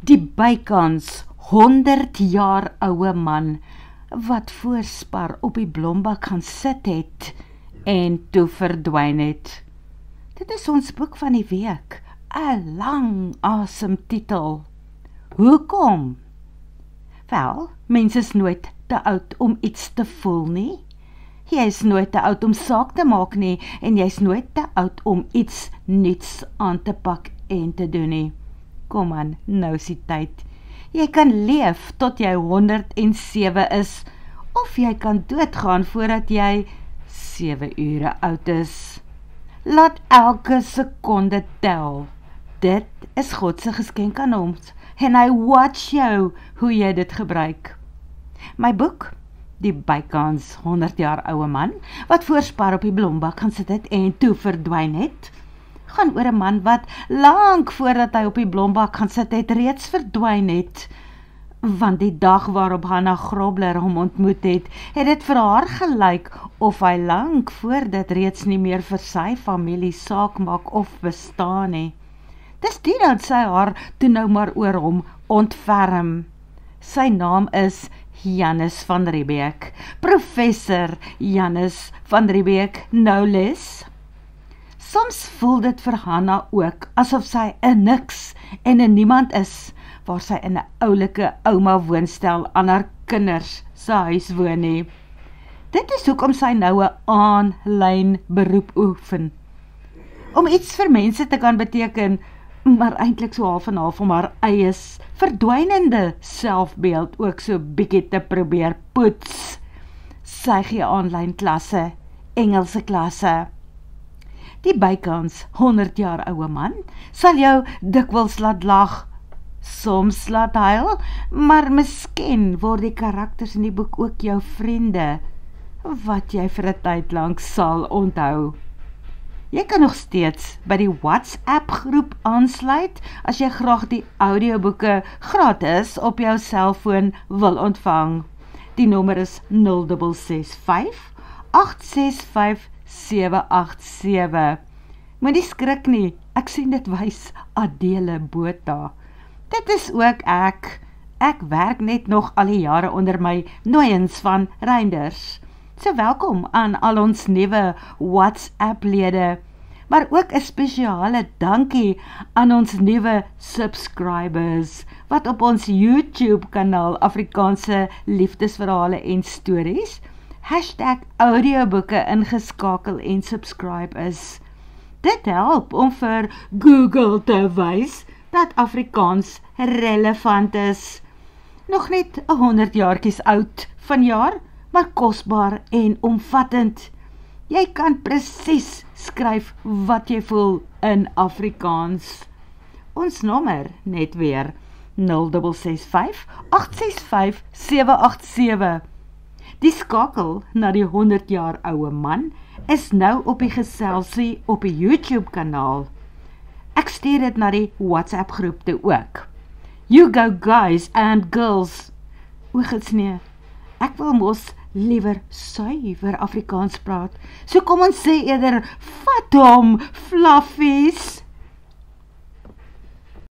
Die bykans 100 jaar oue man wat voorspar op die blombak gaan sit het en toe verdwyn het. Dit is ons boek van die week, 'n lang asemtitel. Hoekom? Wel, mens is nooit te oud om iets te voel nie. Jy is nooit te oud om saak te maak nie, en jy is nooit te oud om iets nuuts aan te pak en te doen nie. Kom aan, nou is die tyd. Jy kan leef tot jy 107 is, of jy kan doodgaan voordat jy 7 ure oud is. Laat elke sekonde tel. Dit is God se geskenk aan ons, en hy watch jou hoe jy dit gebruik. My boek, Die bykans 100 jaar oue man, wat voorspar op die blombak gaan sit het en toe verdwyn het, gaan oor 'n man wat lank voordat hy op die blombak gaan sit het, reeds verdwyn het, want die dag waarop Hannah Grobler hom ontmoet het, het dit vir haar gelyk of hy lank voor dit reeds nie meer vir sy familie saak maak of bestaan nie. Dis die dat sy haar toe nou maar oor hom ontferm. Sy naam is Janus van Riebeeck, professor Janus van Riebeeck, no less. Soms voel dit vir Hannah ook asof sy 'n niks en 'n niemand is, waar sy in 'n oulike ouma woonstel aan haar kinders se huis woon nie. Dit is hoekom sy nou 'n aanlyn beroep oefen, om iets vir mense te kan beteken, maar eintlik so half en half om haar eie verdwynende selfbeeld ook so bietjie te probeer poets. Sy gee aanlyn klasse, Engelse klasse. Die bykans 100 jaar oue man sal jou dikwels laat lag, soms laat huil, maar miskien word die karakters in die boek ook jou vriende, wat jy vir 'n tyd lank sal onthou. Jy kan nog steeds by die WhatsApp groep aansluit as jy graag die audioboeke gratis op jou selfoon wil ontvang. Die nommer is 0665 865 787. Moenie skrik nie, ek sien dit wys Adele Botha. Dit is ook ek. Ek werk net nog al die jare onder my nooiens van Reinders. So welkom aan al ons nuwe WhatsApp-lede, maar ook 'n spesiale dankie aan ons nuwe subscribers, wat op ons YouTube-kanaal Afrikaanse liefdesverhale en stories, #audioboeke ingeskakel en subscribe is. Dit help om vir Google te wys dat Afrikaans relevant is. Nog net 100 jaartjies oud vanjaar, maar kosbaar en omvattend. Jy kan presies skryf wat jy voel in Afrikaans. Ons nommer net weer 0665 865 787. Die skakel na die 100 jaar oue man is nou op die geselsie op die YouTube-kanaal. Ek stuur dit na die WhatsApp groep toe ook. You go guys and girls. Oegitsnee, ek wil mos liewer suiwer Afrikaans praat, so kom ons sê eerder, vat hom, fluffies.